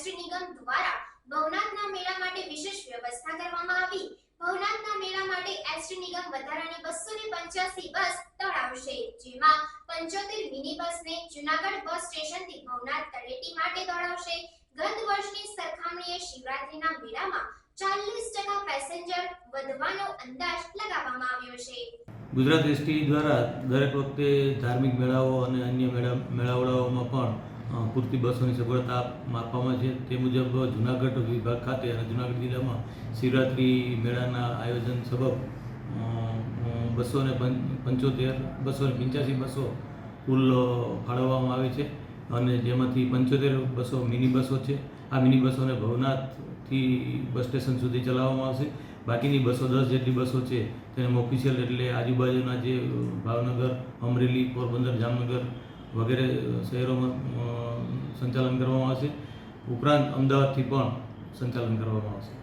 ST નિગમ દ્વારા ભવનાથના મેળા માટે વિશેષ વ્યવસ્થા કરવામાં આવી। ભવનાથના મેળા માટે એસટી નિગમ વધારાની 285 બસ દોડાવશે, જેમાં 75 મિની બસને જૂનાગઢ બસ સ્ટેશનથી ભવનાથ તળેટી માટે દોડાવશે। ગત વર્ષની સરખામણીએ શિવરાત્રીના મેળામાં 40% પેસેન્જર વધવાનો અંદાજ લગાવવામાં આવ્યો છે। ગુજરાત એસટી દ્વારા દરેક વખતે ધાર્મિક મેળાઓ અને અન્ય મેળાવડાઓમાં પણ પૂરતી બસોની સગવડતા આપવામાં છે। તે મુજબ જૂનાગઢ વિભાગ ખાતે અને જૂનાગઢ જિલ્લામાં શિવરાત્રી મેળાના આયોજન સબબ 285 બસો કુલ ફાળવવામાં આવી છે અને જેમાંથી 75 બસો મિની બસો છે। આ મિની બસોને ભવનાથથી બસ સ્ટેશન સુધી ચલાવવામાં આવશે। બાકીની 210 જેટલી બસો છે તેને ઓફિશિયલ એટલે આજુબાજુના જે ભાવનગર, અમરેલી, પોરબંદર, જામનગર વગેરે શહેરોમાં સંચાલન કરવામાં આવશે। ઉપરાંત અમદાવાદથી પણ સંચાલન કરવામાં આવશે।